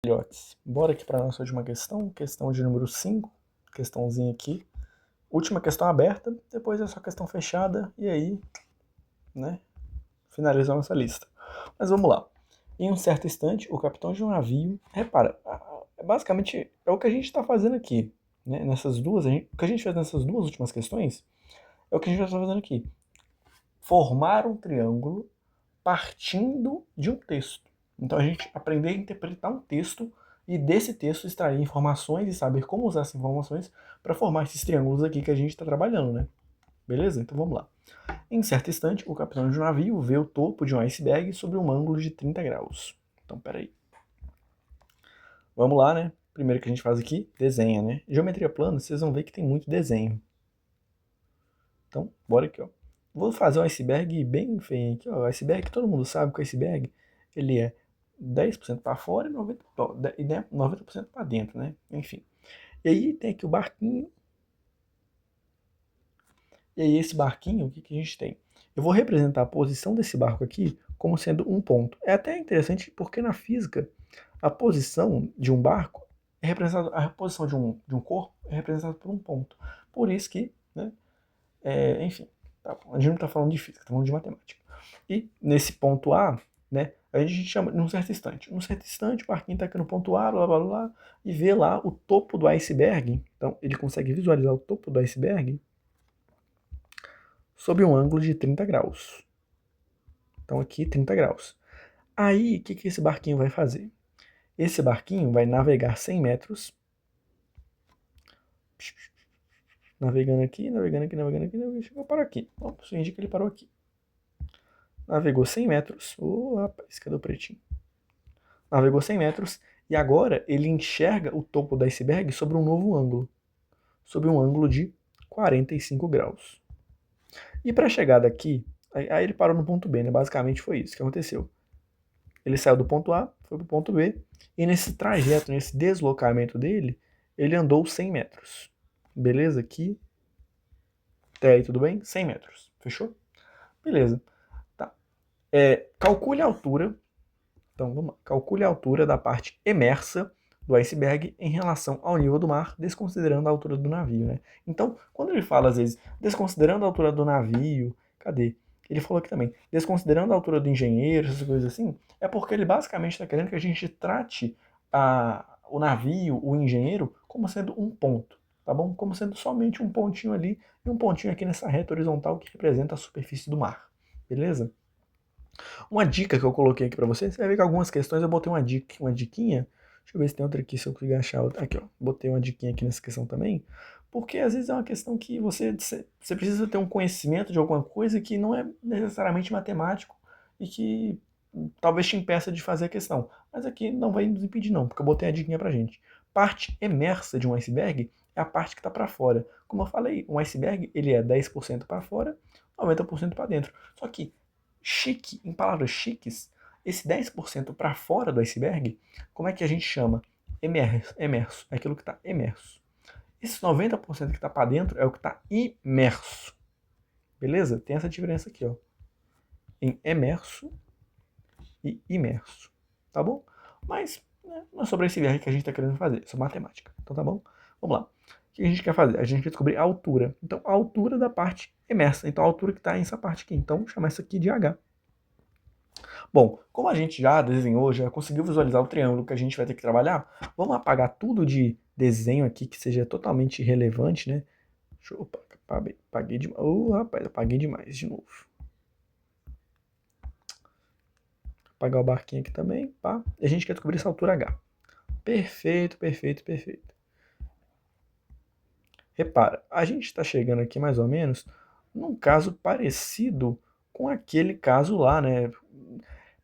filhotes. Bora aqui para a nossa última questão, questão de número 5, questãozinha aqui. Última questão aberta, depois é só questão fechada, e aí, né, finalizamos essa lista. Mas vamos lá. Em um certo instante, o capitão de um navio, repara, basicamente é o que a gente está fazendo aqui, né, nessas duas, o que a gente fez nessas duas últimas questões, é o que a gente está fazendo aqui. Formar um triângulo partindo de um texto. Então a gente aprender a interpretar um texto e desse texto extrair informações e saber como usar essas informações para formar esses triângulos aqui que a gente está trabalhando, né? Beleza? Então vamos lá. Em certo instante, o capitão de um navio vê o topo de um iceberg sobre um ângulo de 30 graus. Então, peraí. Vamos lá, né? Primeiro que a gente faz aqui, desenha, né? Geometria plana, vocês vão ver que tem muito desenho. Então, bora aqui, ó. Vou fazer um iceberg bem feio aqui, ó. O iceberg, todo mundo sabe que o iceberg, ele é 10% para fora e 90% para dentro, né? Enfim. E aí tem aqui o barquinho. E aí esse barquinho, o que, que a gente tem? Eu vou representar a posição desse barco aqui como sendo um ponto. É até interessante porque na física, a posição de um barco é representada, a posição de um corpo é representada por um ponto. Por isso que, né, enfim, tá, a gente não está falando de física, está falando de matemática. E nesse ponto A, né, a gente chama num certo instante. Num certo instante, o barquinho está aqui no ponto A, blá, blá, blá, e vê lá o topo do iceberg. Então, ele consegue visualizar o topo do iceberg sob um ângulo de 30 graus. Então, aqui, 30 graus. Aí, o que, que esse barquinho vai fazer? Esse barquinho vai navegar 100 metros. Navegando aqui, navegando aqui, navegando aqui, chegou para aqui. Vamos fingir que ele parou aqui. Navegou 100 metros. Rapaz, cadê o pretinho? Navegou 100 metros e agora ele enxerga o topo do iceberg sobre um novo ângulo. Sob um ângulo de 45 graus. E para chegar daqui, aí ele parou no ponto B, né? Basicamente foi isso que aconteceu. Ele saiu do ponto A, foi para o ponto B, e nesse trajeto, nesse deslocamento dele, ele andou 100 metros. Beleza? Aqui. Até aí, tudo bem? 100 metros. Fechou? Beleza. Tá. Calcule a altura. Então, vamos lá. Calcule a altura da parte emersa do iceberg em relação ao nível do mar, desconsiderando a altura do navio, né? Então, quando ele fala, às vezes, desconsiderando a altura do navio, cadê? Ele falou aqui também, desconsiderando a altura do engenheiro, essas coisas assim, é porque ele basicamente está querendo que a gente trate o navio, o engenheiro, como sendo um ponto, tá bom? Como sendo somente um pontinho ali e um pontinho aqui nessa reta horizontal que representa a superfície do mar, beleza? Uma dica que eu coloquei aqui pra vocês, você vai ver que algumas questões eu botei uma diquinha. Deixa eu ver se tem outra aqui, se eu conseguir achar outra. Aqui, ó. Botei uma diquinha aqui nessa questão também. Porque às vezes é uma questão que você precisa ter um conhecimento de alguma coisa que não é necessariamente matemático e que talvez te impeça de fazer a questão. Mas aqui não vai nos impedir não, porque eu botei a diquinha pra gente. Parte emersa de um iceberg é a parte que está para fora. Como eu falei, um iceberg ele é 10% para fora, 90% para dentro. Só que chique, em palavras chiques, esse 10% para fora do iceberg, como é que a gente chama? Emerso, é aquilo que está emerso. Esse 90% que está para dentro é o que está imerso. Beleza? Tem essa diferença aqui, ó. Em emerso e imerso. Tá bom? Mas não é sobre esse iceberg que a gente está querendo fazer, é sobre matemática. Então tá bom? Vamos lá. O que a gente quer fazer? A gente quer descobrir a altura. Então, a altura da parte emersa. Então, a altura que está nessa parte aqui. Então, chama essa aqui de H. Bom, como a gente já desenhou, já conseguiu visualizar o triângulo que a gente vai ter que trabalhar, vamos apagar tudo de desenho aqui que seja totalmente irrelevante, né? Opa, apaguei demais. Rapaz, apaguei demais de novo. Apagar o barquinho aqui também, pá. E a gente quer descobrir essa altura H. Perfeito, perfeito, perfeito. Repara, a gente está chegando aqui mais ou menos num caso parecido com aquele caso lá, né?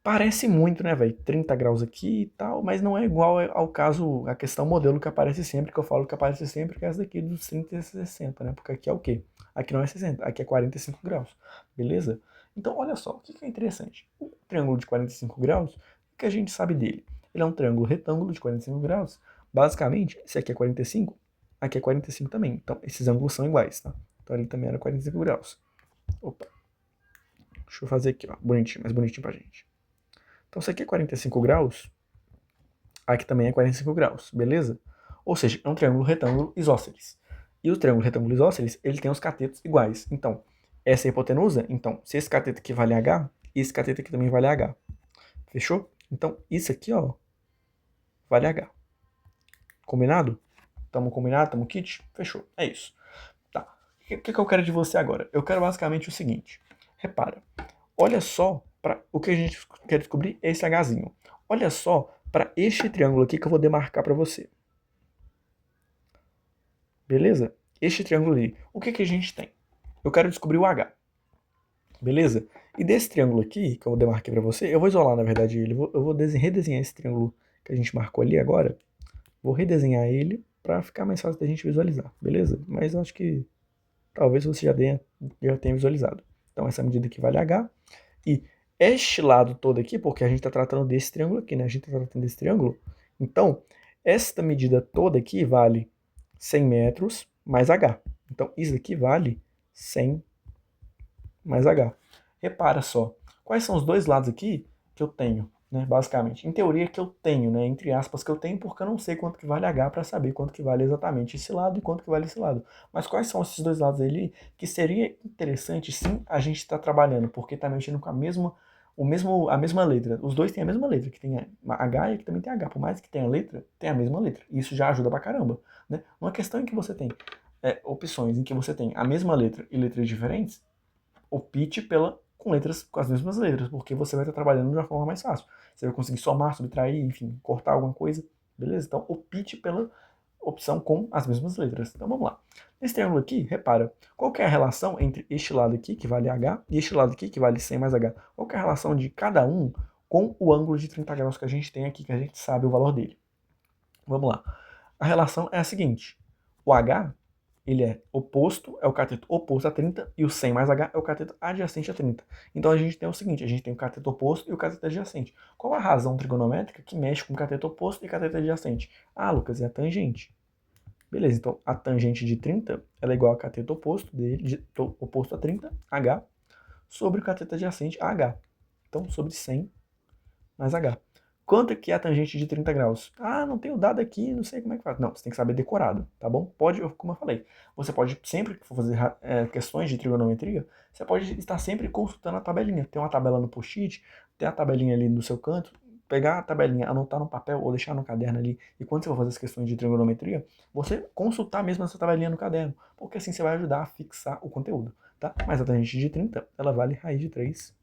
Parece muito, né, velho? 30 graus aqui e tal, mas não é igual ao caso, a questão modelo que aparece sempre, que eu falo que aparece sempre, que é essa daqui dos 30 e 60, né? Porque aqui é o quê? Aqui não é 60, aqui é 45 graus, beleza? Então, olha só, o que é interessante? O triângulo de 45 graus, o que a gente sabe dele? Ele é um triângulo retângulo de 45 graus. Basicamente, esse aqui é 45, aqui é 45 também. Então, esses ângulos são iguais, tá? Então, ele também era 45 graus. Opa. Deixa eu fazer aqui, ó, bonitinho, mais bonitinho pra gente. Então, isso aqui é 45 graus, Aqui também é 45 graus, beleza? Ou seja, é um triângulo retângulo isósceles. E o triângulo retângulo isósceles, ele tem os catetos iguais. Então, essa é a hipotenusa. Então, se esse cateto aqui vale H, esse cateto aqui também vale H. Fechou? Então, isso aqui, ó, vale H. Combinado? Tamo combinado? Tamo kit? Fechou. É isso. Tá. O que eu quero de você agora? Eu quero basicamente o seguinte. Repara. Olha só para o que a gente quer descobrir é esse Hzinho. Olha só para este triângulo aqui que eu vou demarcar para você. Beleza? Este triângulo ali. O que a gente tem? Eu quero descobrir o H. Beleza? E desse triângulo aqui, que eu demarquei para você, eu vou isolar, na verdade, ele. Eu vou redesenhar esse triângulo que a gente marcou ali agora. Vou redesenhar ele para ficar mais fácil da gente visualizar, beleza? Mas eu acho que talvez você já tenha visualizado. Então essa medida aqui vale H. E este lado todo aqui, porque a gente está tratando desse triângulo aqui, né? A gente está tratando desse triângulo. Então, esta medida toda aqui vale 100 metros mais H. Então, isso aqui vale 100 mais H. Repara só, quais são os dois lados aqui que eu tenho, né, basicamente? Em teoria que eu tenho, né, entre aspas que eu tenho, porque eu não sei quanto que vale H para saber quanto que vale exatamente esse lado e quanto que vale esse lado. Mas quais são esses dois lados ali que seria interessante sim a gente estar trabalhando, porque está mexendo com a mesma letra. Os dois têm a mesma letra, que tem H e que também tem H. Por mais que tenha letra, tem a mesma letra. Isso já ajuda pra caramba, né? Uma questão em que você tem opções em que você tem a mesma letra e letras diferentes, opte com as mesmas letras, porque você vai estar trabalhando de uma forma mais fácil. Você vai conseguir somar, subtrair, enfim, cortar alguma coisa, beleza? Então, opte pela opção com as mesmas letras. Então, vamos lá. Nesse triângulo aqui, repara, qual que é a relação entre este lado aqui, que vale H, e este lado aqui, que vale 100 mais H? Qual que é a relação de cada um com o ângulo de 30 graus que a gente tem aqui, que a gente sabe o valor dele? Vamos lá. A relação é a seguinte. O H, ele é oposto, é o cateto oposto a 30, e o 100 mais H é o cateto adjacente a 30. Então a gente tem o seguinte, a gente tem o cateto oposto e o cateto adjacente. Qual a razão trigonométrica que mexe com o cateto oposto e cateto adjacente? Ah, Lucas, é a tangente. Beleza, então a tangente de 30, ela é igual ao cateto oposto dele, oposto a 30, H, sobre o cateto adjacente, AH. Então, sobre 100 mais H. Quanto é que é a tangente de 30 graus? Ah, não tenho dado aqui, não sei como é que faz. Não, você tem que saber decorado, tá bom? Pode, como eu falei, você pode sempre que for fazer questões de trigonometria, você pode estar sempre consultando a tabelinha. Tem uma tabela no post-it, tem a tabelinha ali no seu canto, pegar a tabelinha, anotar no papel ou deixar no caderno ali, e quando você for fazer as questões de trigonometria, você consultar mesmo essa tabelinha no caderno, porque assim você vai ajudar a fixar o conteúdo, tá? Mas a tangente de 30, ela vale raiz de 3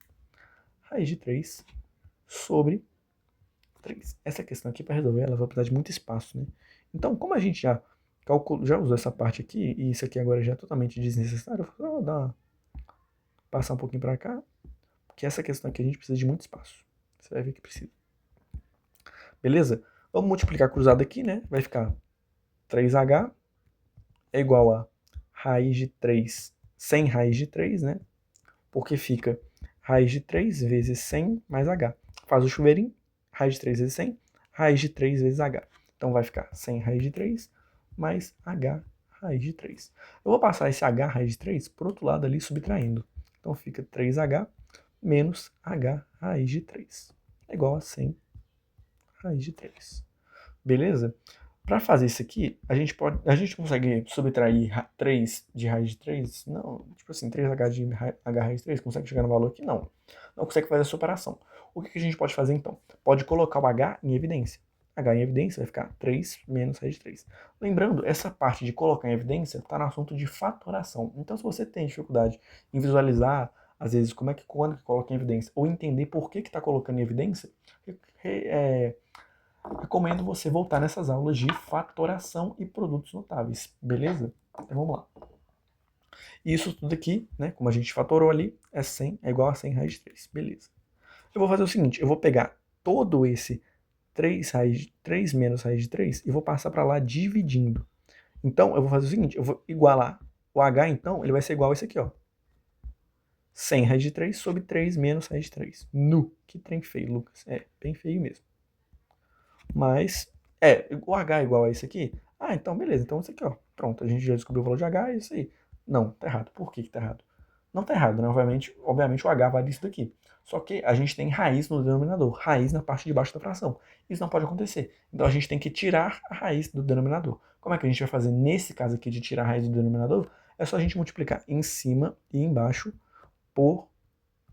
sobre 3. Essa questão aqui, para resolver, ela vai precisar de muito espaço, né? Então, como a gente já usou essa parte aqui, e isso aqui agora já é totalmente desnecessário, eu vou passar um pouquinho para cá, porque essa questão aqui a gente precisa de muito espaço. Você vai ver que precisa. Beleza? Vamos multiplicar cruzado aqui, né? Vai ficar 3H é igual a raiz de 3 sem raiz de 3, né? Porque fica raiz de 3 vezes 100 mais H. Faz o chuveirinho, raiz de 3 vezes 100, raiz de 3 vezes H. Então vai ficar 100 raiz de 3 mais H raiz de 3. Eu vou passar esse H raiz de 3 por outro lado ali, subtraindo. Então fica 3H menos H raiz de 3. É igual a 100 raiz de 3. Beleza? Para fazer isso aqui, a gente consegue subtrair 3 de raiz de 3? Não, tipo assim, 3h de h raiz de 3, consegue chegar no valor aqui? Não. Não consegue fazer essa operação. O que a gente pode fazer então? Pode colocar o h em evidência. H em evidência vai ficar 3 menos raiz de 3. Lembrando, essa parte de colocar em evidência está no assunto de fatoração. Então, se você tem dificuldade em visualizar, às vezes, quando que coloca em evidência, ou entender por que está colocando em evidência, recomendo você voltar nessas aulas de fatoração e produtos notáveis, beleza? Então vamos lá. Isso tudo aqui, né, como a gente fatorou ali, é igual a 100 raiz de 3, beleza. Eu vou fazer o seguinte, eu vou pegar todo esse 3 menos raiz de 3 e vou passar para lá dividindo. Então eu vou fazer o seguinte, eu vou igualar o h, então, ele vai ser igual a esse aqui, ó. 100 raiz de 3 sobre 3 menos raiz de 3. Que trem feio, Lucas. É, bem feio mesmo. Mas, o H é igual a isso aqui? Ah, então beleza, então isso aqui, ó. Pronto, a gente já descobriu o valor de H, é isso aí. Não, tá errado. Por que tá errado? Não tá errado, né? Obviamente o h vale isso daqui. Só que a gente tem raiz no denominador, raiz na parte de baixo da fração. Isso não pode acontecer. Então a gente tem que tirar a raiz do denominador. Como é que a gente vai fazer nesse caso aqui de tirar a raiz do denominador? É só a gente multiplicar em cima e embaixo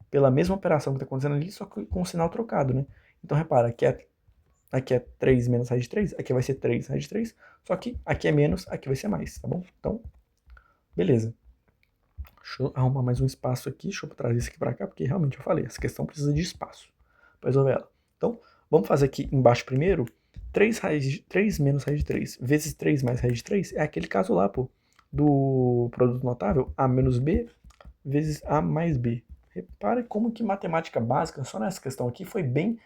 pela mesma operação que está acontecendo ali, só que com o sinal trocado, né? Então repara, aqui é 3 menos raiz de 3, aqui vai ser 3 raiz de 3, só que aqui é menos, aqui vai ser mais, tá bom? Então, beleza. Deixa eu arrumar mais um espaço aqui, deixa eu trazer isso aqui para cá, porque realmente eu falei, essa questão precisa de espaço para resolver ela. Então, vamos fazer aqui embaixo primeiro, 3 menos raiz de 3 vezes 3 mais raiz de 3 é aquele caso lá, pô, do produto notável, A menos B vezes A mais B. Repare como que matemática básica, só nessa questão aqui, foi bem...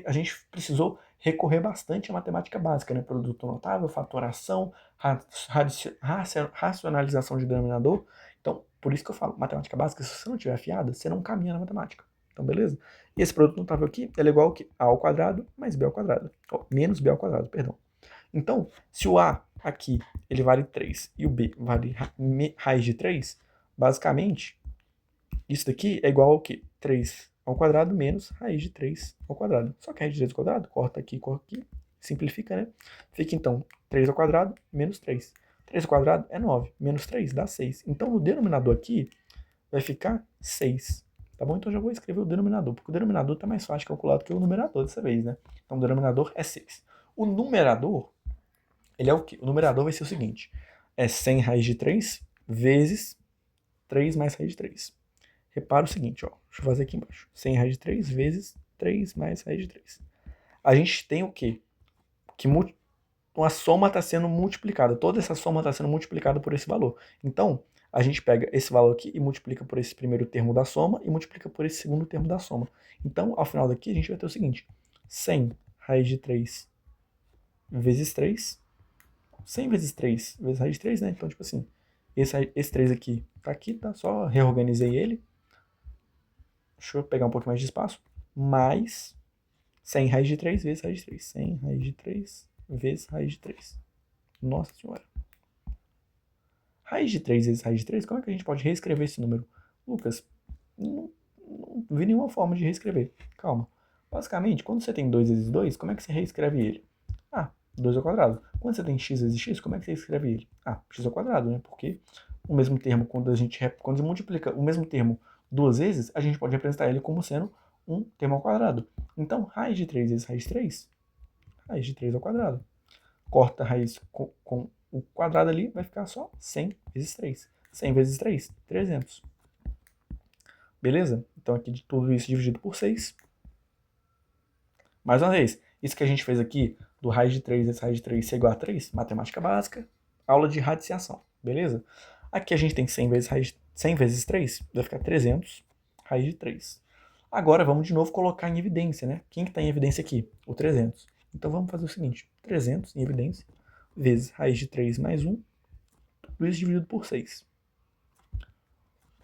A gente precisou recorrer bastante à matemática básica, né? Produto notável, fatoração, racionalização de denominador. Então, por isso que eu falo, matemática básica, se você não tiver afiada, você não caminha na matemática. Então, beleza? E esse produto notável aqui, ele é igual ao que? A ao quadrado mais B ao quadrado. Menos B ao quadrado, perdão. Então, se o A aqui, ele vale 3 e o B vale raiz de 3, basicamente, isso daqui é igual ao quê? 3 ao quadrado menos raiz de 3 ao quadrado. Só que raiz de 3 ao quadrado, corta aqui, simplifica, né? Fica então 3 ao quadrado menos 3. 3 ao quadrado é 9, menos 3 dá 6. Então o denominador aqui vai ficar 6. Tá bom? Então eu já vou escrever o denominador, porque o denominador está mais fácil de calcular do que o numerador dessa vez, né? Então o denominador é 6. O numerador, ele é o quê? O numerador vai ser o seguinte, é 100 raiz de 3 vezes 3 mais raiz de 3. Repara o seguinte, ó. Deixa eu fazer aqui embaixo. 100 raiz de 3 vezes 3 mais raiz de 3. A gente tem o quê? Que uma soma está sendo multiplicada. Toda essa soma está sendo multiplicada por esse valor. Então, a gente pega esse valor aqui e multiplica por esse primeiro termo da soma e multiplica por esse segundo termo da soma. Então, ao final daqui, a gente vai ter o seguinte. 100 raiz de 3 vezes 3. 100 vezes 3 vezes raiz de 3, né? Então, tipo assim, esse 3 aqui tá aqui, tá? Só reorganizei ele. Deixa eu pegar um pouco mais de espaço. Mais 100 raiz de 3 vezes raiz de 3. 100 raiz de 3 vezes raiz de 3. Nossa senhora. Raiz de 3 vezes raiz de 3, como é que a gente pode reescrever esse número? Lucas, não vi nenhuma forma de reescrever. Calma. Basicamente, quando você tem 2 vezes 2, como é que você reescreve ele? Ah, 2 ao quadrado. Quando você tem x vezes x, como é que você escreve ele? Ah, x ao quadrado, né? Porque o mesmo termo, quando a gente multiplica o mesmo termo duas vezes, a gente pode representar ele como sendo um termo ao quadrado. Então, raiz de 3 vezes raiz de 3, raiz de 3 ao quadrado. Corta a raiz com o quadrado ali, vai ficar só 100 vezes 3. 100 vezes 3, 300. Beleza? Então, aqui de tudo isso dividido por 6. Mais uma vez, isso que a gente fez aqui, do raiz de 3 vezes raiz de 3 ser igual a 3, matemática básica, aula de radiciação, beleza? Aqui a gente tem 100 vezes 3, vai ficar 300, raiz de 3. Agora vamos de novo colocar em evidência, né? Quem que está em evidência aqui? O 300. Então vamos fazer o seguinte, 300 em evidência, vezes raiz de 3 mais 1, tudo isso dividido por 6.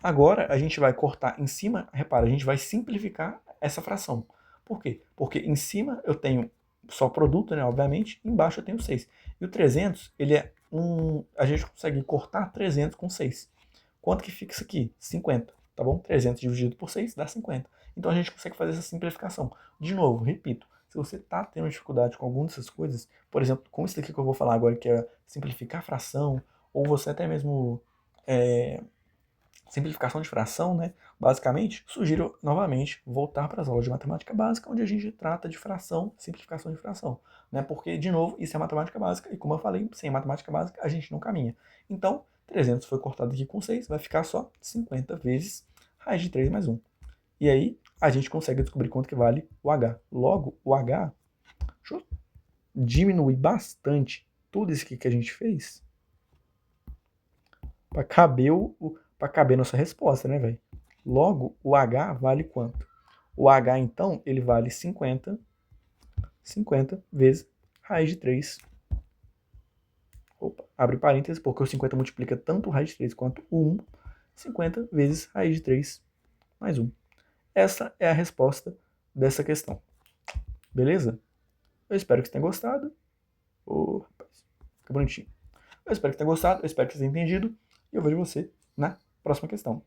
Agora a gente vai cortar em cima, repara, a gente vai simplificar essa fração. Por quê? Porque em cima eu tenho só produto, né, obviamente, embaixo eu tenho 6. E o 300, ele é a gente consegue cortar 300 com 6. Quanto que fica isso aqui? 50, tá bom? 300 dividido por 6 dá 50. Então a gente consegue fazer essa simplificação. De novo, repito, se você está tendo dificuldade com alguma dessas coisas, por exemplo, com isso daqui que eu vou falar agora, que é simplificar a fração, ou você até mesmo simplificação de fração, né? Basicamente, sugiro novamente voltar para as aulas de matemática básica, onde a gente trata de fração, simplificação de fração, né? Porque, de novo, isso é matemática básica, e como eu falei, sem matemática básica a gente não caminha. Então, 300 foi cortado aqui com 6, vai ficar só 50 vezes raiz de 3 mais 1. E aí, a gente consegue descobrir quanto que vale o H. Logo, o H, deixa eu diminuir bastante tudo isso aqui que a gente fez para caber para caber nossa resposta, né, velho? Logo, o H vale quanto? O H, então, ele vale 50 vezes raiz de 3. Opa, abre parênteses, porque o 50 multiplica tanto raiz de 3 quanto o 1. 50 vezes raiz de 3 mais 1. Essa é a resposta dessa questão. Beleza? Eu espero que você tenha gostado. Oh, rapaz, fica bonitinho. Eu espero que tenha gostado, eu espero que você tenha entendido. E eu vejo você na próxima questão.